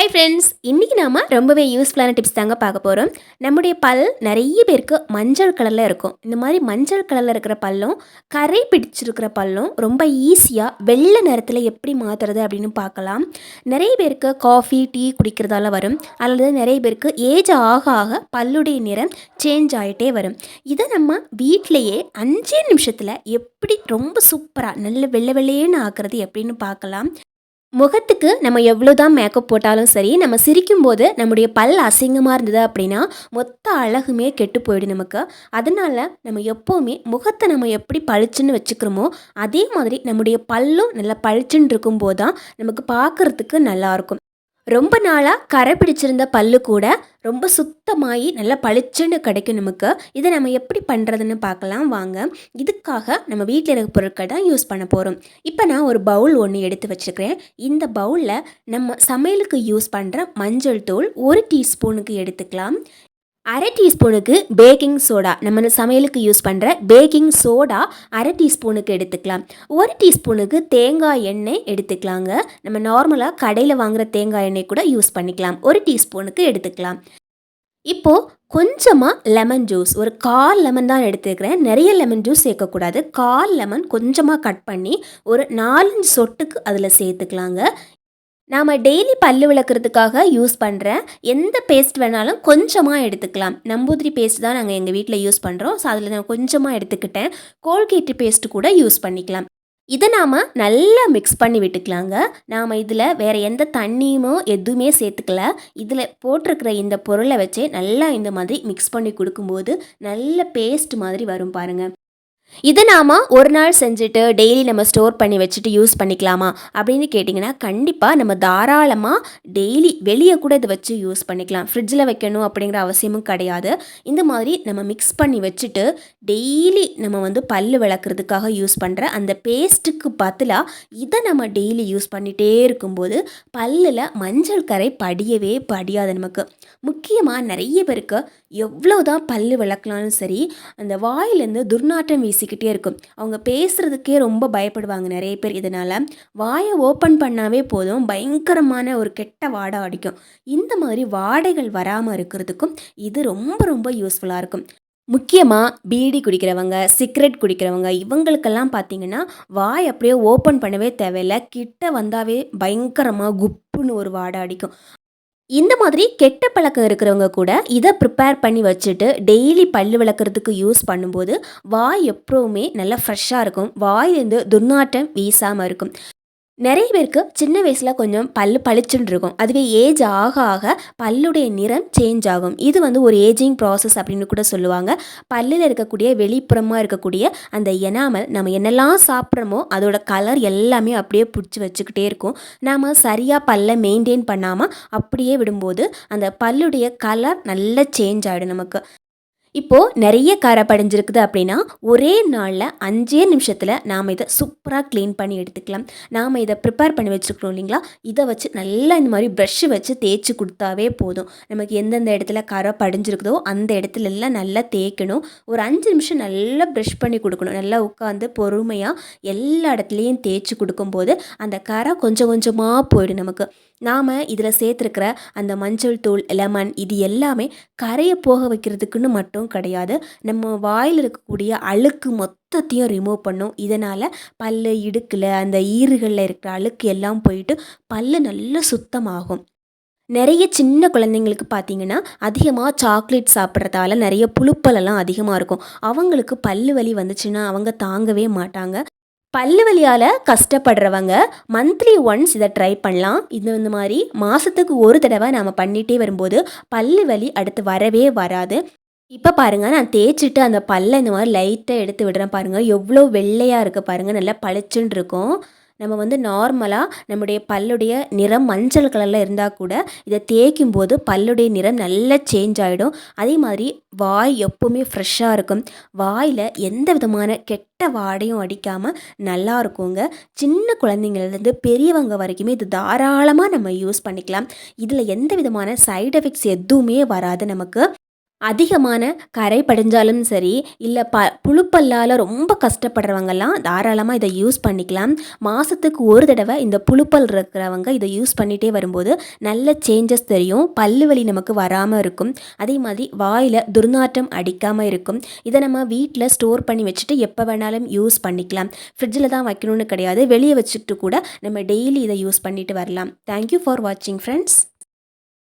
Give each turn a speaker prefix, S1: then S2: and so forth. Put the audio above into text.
S1: Hi friends, இன்றைக்கி நாம் ரொம்பவே யூஸ்ஃபுல்லான டிப்ஸ் தாங்க பார்க்க போகிறோம். நம்முடைய பல் நிறைய பேருக்கு மஞ்சள் கலரில் இருக்கும். இந்த மாதிரி மஞ்சள் கலரில் இருக்கிற பல்லும் கரை பிடிச்சிருக்கிற பல்லும் ரொம்ப ஈஸியாக வெள்ளை நிறத்தில் எப்படி மாற்றுறது அப்படின்னு பார்க்கலாம். நிறைய பேருக்கு காஃபி டீ குடிக்கிறதால வரும், அல்லது நிறைய பேருக்கு ஏஜ் ஆக ஆக பல்லுடைய நிறம் சேஞ்ச் ஆகிட்டே வரும். இதை நம்ம வீட்டிலையே 5 நிமிஷத்தில் எப்படி ரொம்ப சூப்பராக நல்ல வெள்ளை வெள்ளையேன்னு ஆக்குறது எப்படின்னு பார்க்கலாம். முகத்துக்கு நம்ம எவ்வளோ தான் மேக்கப் போட்டாலும் சரி, நம்ம சிரிக்கும்போது நம்முடைய பல் அசிங்கமாக இருந்தது அப்படின்னா மொத்த அழகுமே கெட்டு போயிடும் நமக்கு. அதனால் நம்ம எப்போவுமே முகத்தை நம்ம எப்படி பளிச்சுன்னு வச்சுக்கிறோமோ அதே மாதிரி நம்முடைய பல்லும் நல்லா பளிச்சுன்னு இருக்கும்போது தான் நமக்கு பார்க்குறதுக்கு நல்லாயிருக்கும். ரொம்ப நாளாக கரை பிடிச்சிருந்த பல்லு கூட ரொம்ப சுத்தமாகி நல்லா பளிச்சுன்னு கிடைக்கும் நமக்கு. இதை நம்ம எப்படி பண்ணுறதுன்னு பார்க்கலாம் வாங்க. இதுக்காக நம்ம வீட்டில் இருக்க பொருட்கள் தான் யூஸ் பண்ண போகிறோம். இப்போ நான் ஒரு பவுல் ஒன்று எடுத்து வச்சுக்கிறேன். இந்த பவுலில் நம்ம சமையலுக்கு யூஸ் பண்ணுற மஞ்சள் தூள் 1 டீஸ்பூனுக்கு எடுத்துக்கலாம். 1/2 டீஸ்பூனுக்கு பேக்கிங் சோடா, நம்ம சமையலுக்கு யூஸ் பண்ணுற பேக்கிங் சோடா 1/2 டீஸ்பூனுக்கு எடுத்துக்கலாம். 1 டீஸ்பூனுக்கு தேங்காய் எண்ணெய் எடுத்துக்கலாங்க. நம்ம நார்மலாக கடையில் வாங்குகிற தேங்காய் எண்ணெய் கூட யூஸ் பண்ணிக்கலாம். 1 டீஸ்பூனுக்கு எடுத்துக்கலாம். இப்போது கொஞ்சமாக லெமன் ஜூஸ், ஒரு 1/4 லெமன் தான் எடுத்துக்கிறேன். நிறைய லெமன் ஜூஸ் சேர்க்கக்கூடாது. 1/4 லெமன் கொஞ்சமாக கட் பண்ணி ஒரு 4-5 சொட்டுக்கு அதில் சேர்த்துக்கலாங்க. நாம் டெய்லி பல்லு விளக்குறதுக்காக யூஸ் பண்ணுற எந்த பேஸ்ட் வேணாலும் கொஞ்சமாக எடுத்துக்கலாம். நம்பூதிரி பேஸ்ட் தான் நாங்கள் எங்கள் வீட்டில் யூஸ் பண்ணுறோம். ஸோ அதில் நான் கொஞ்சமாக எடுத்துக்கிட்டேன். கோல்கேட் பேஸ்ட்டு கூட யூஸ் பண்ணிக்கலாம். இதை நாம் நல்லா மிக்ஸ் பண்ணி விட்டுக்கலாங்க. நாம் இதில் வேறு எந்த தண்ணியுமோ எதுவுமே சேர்த்துக்கல. இதில் போட்டிருக்கிற இந்த பொருளை வச்சு நல்லா இந்த மாதிரி மிக்ஸ் பண்ணி கொடுக்கும்போது நல்ல பேஸ்ட் மாதிரி வரும் பாருங்கள். இதை நாம் ஒரு நாள் செஞ்சுட்டு டெய்லி நம்ம ஸ்டோர் பண்ணி வச்சுட்டு யூஸ் பண்ணிக்கலாமா அப்படின்னு கேட்டிங்கன்னா கண்டிப்பாக நம்ம தாராளமாக டெய்லி வெளியே கூட இதை வச்சு யூஸ் பண்ணிக்கலாம். ஃப்ரிட்ஜில் வைக்கணும் அப்படிங்கிற அவசியமும் கிடையாது. இந்த மாதிரி நம்ம மிக்ஸ் பண்ணி வச்சுட்டு டெய்லி நம்ம பல்லு விளக்குறதுக்காக யூஸ் பண்ணுற அந்த பேஸ்ட்டுக்கு பதிலாக இதை நம்ம டெய்லி யூஸ் பண்ணிகிட்டே இருக்கும்போது பல்லில் மஞ்சள் கரை படியவே படியாது நமக்கு. முக்கியமாக நிறைய பேருக்கு எவ்வளோ தான் பல்லு விளக்கலாம்னு சரி, அந்த வாயிலேருந்து துர்நாற்றம் வீசிக்கிட்டே இருக்கும். அவங்க பேசுகிறதுக்கே ரொம்ப பயப்படுவாங்க நிறைய பேர். இதனால் வாயை ஓப்பன் பண்ணாவே போதும் பயங்கரமான ஒரு கெட்ட வாடை அடிக்கும். இந்த மாதிரி வாடைகள் வராமல் இருக்கிறதுக்கும் இது ரொம்ப ரொம்ப யூஸ்ஃபுல்லாக இருக்கும். முக்கியமாக பீடி குடிக்கிறவங்க, சிகரெட் குடிக்கிறவங்க, இவங்களுக்கெல்லாம் பார்த்திங்கன்னா வாய் அப்படியே ஓப்பன் பண்ணவே தேவையில்லை. கிட்ட வந்தாவே பயங்கரமாக குப்புன்னு ஒரு வாடை அடிக்கும். இந்த மாதிரி கெட்ட பழக்கம் இருக்கிறவங்க கூட இதை ப்ரிப்பேர் பண்ணி வச்சுட்டு டெய்லி பல்லு விளக்குறதுக்கு யூஸ் பண்ணும்போது வாய் எப்பவுமே நல்லா ஃப்ரெஷ்ஷாக இருக்கும். வாயிலேருந்து துர்நாற்றம் வீசாமல் இருக்கும். நிறைய பேருக்கு சின்ன வயசில் கொஞ்சம் பல்லு பளிச்சுன்னு இருக்கும். அதுவே ஏஜ் ஆக ஆக பல்லுடைய நிறம் சேஞ்ச் ஆகும். இது ஒரு ஏஜிங் ப்ராசஸ் அப்படின்னு கூட சொல்லுவாங்க. பல்லில் இருக்கக்கூடிய வெளிப்புறமாக இருக்கக்கூடிய அந்த எனாமல் நம்ம என்னெல்லாம் சாப்பிட்றோமோ அதோட கலர் எல்லாமே அப்படியே பிடிச்சி வச்சுக்கிட்டே இருக்கும். நாம் சரியாக பல்லை மெயின்டைன் பண்ணாமல் அப்படியே விடும்போது அந்த பல்லுடைய கலர் நல்லா சேஞ்ச் ஆகிடும் நமக்கு. இப்போது நிறைய கரை படிஞ்சிருக்குது அப்படின்னா ஒரே நாளில் 5 நிமிஷத்தில் நாம் இதை சூப்பராக க்ளீன் பண்ணி எடுத்துக்கலாம். நாம் இதை ப்ரிப்பேர் பண்ணி வச்சுருக்கோம் இல்லைங்களா, இதை வச்சு நல்லா இந்த மாதிரி ப்ரஷ்ஷு வச்சு தேய்ச்சி கொடுத்தாவே போதும். நமக்கு எந்தெந்த இடத்துல கரை படிஞ்சிருக்குதோ அந்த இடத்துல எல்லாம் நல்லா தேய்க்கணும். ஒரு 5 நிமிஷம் நல்லா ப்ரஷ் பண்ணி கொடுக்கணும். நல்லா உட்காந்து பொறுமையாக எல்லா இடத்துலையும் தேய்ச்சி கொடுக்கும்போது அந்த கரை கொஞ்சம் கொஞ்சமாக போயிடும் நமக்கு. நாம் இதில் சேர்த்துருக்கிற அந்த மஞ்சள் தூள், லெமன் இது எல்லாமே கரையை போக வைக்கிறதுக்குன்னு மட்டும் கிடையாது. நம்ம வாயில் இருக்கக்கூடிய அழுக்கு மொத்தத்தையும் ரிமூவ் பண்ணும். இதனால் பல்லு இடுக்கில் அந்த ஈறுகளில் இருக்கிற அழுக்கு எல்லாம் போயிட்டு பல்லு நல்லா சுத்தமாகும். நிறைய சின்ன குழந்தைங்களுக்கு பார்த்திங்கன்னா அதிகமாக சாக்லேட் சாப்பிட்றதால நிறைய புழுப்பலெல்லாம் அதிகமாக இருக்கும். அவங்களுக்கு பல்லு வலி வந்துச்சுன்னா அவங்க தாங்கவே மாட்டாங்க. பல்லு வலியால் கஷ்டப்படுறவங்க மந்த்லி ஒன்ஸ் இதை ட்ரை பண்ணலாம். இந்த மாதிரி மாதத்துக்கு ஒரு தடவை நாம் பண்ணிகிட்டே வரும்போது பல்லு வலி அடுத்து வரவே வராது. இப்போ பாருங்கள், நான் தேய்ச்சிட்டு அந்த பல்லை இந்த மாதிரி லைட்டாக எடுத்து விடுறேன் பாருங்கள், எவ்வளோ வெள்ளையாக இருக்குது பாருங்கள், நல்லா பளிச்சுன்னு இருக்கும். நம்ம நார்மலாக நம்முடைய பல்லுடைய நிறம் மஞ்சள் கலரில் இருந்தால் கூட இதை தேய்க்கும் போது பல்லுடைய நிறம் நல்லா சேஞ்ச் ஆகிடும். அதே மாதிரி வாய் எப்போவுமே ஃப்ரெஷ்ஷாக இருக்கும். வாயில் எந்த விதமான கெட்ட வாடையும் அடிக்காமல் நல்லா இருக்குங்க. சின்ன குழந்தைங்கள்லேருந்து பெரியவங்க வரைக்குமே இது தாராளமாக நம்ம யூஸ் பண்ணிக்கலாம். இதில் எந்த விதமான சைடு எஃபெக்ட்ஸ் எதுவுமே வராது நமக்கு. அதிகமான கரை படிஞ்சாலும் சரி, இல்ல புழுப்பல்லால ரொம்ப கஷ்டப்படுறவங்கலாம் தாராளமா இத யூஸ் பண்ணிக்கலாம். மாசத்துக்கு ஒரு தடவ இந்த புழுப்பல் இருக்கிறவங்க இத யூஸ் பண்ணிட்டே வரும்போது, நல்ல சேஞ்சஸ் தெரியும். பல்லு வலி நமக்கு வராம இருக்கும். அதே மாதிரி வாயில துர்நாற்றம் அடிக்காம இருக்கும். இத நம்ம வீட்ல ஸ்டோர் பண்ணி வச்சுட்டு எப்ப வேணாலும் யூஸ் பண்ணிக்கலாம். ஃப்ரிட்ஜில தான் வைக்கணும்னு கிடையாது. வெளிய வச்சுட்டு கூட நம்ம டெய்லி இத யூஸ் பண்ணிட்டு வரலாம். தேங்க் யூ ஃபார் வாட்சிங் ஃப்ரெண்ட்ஸ்.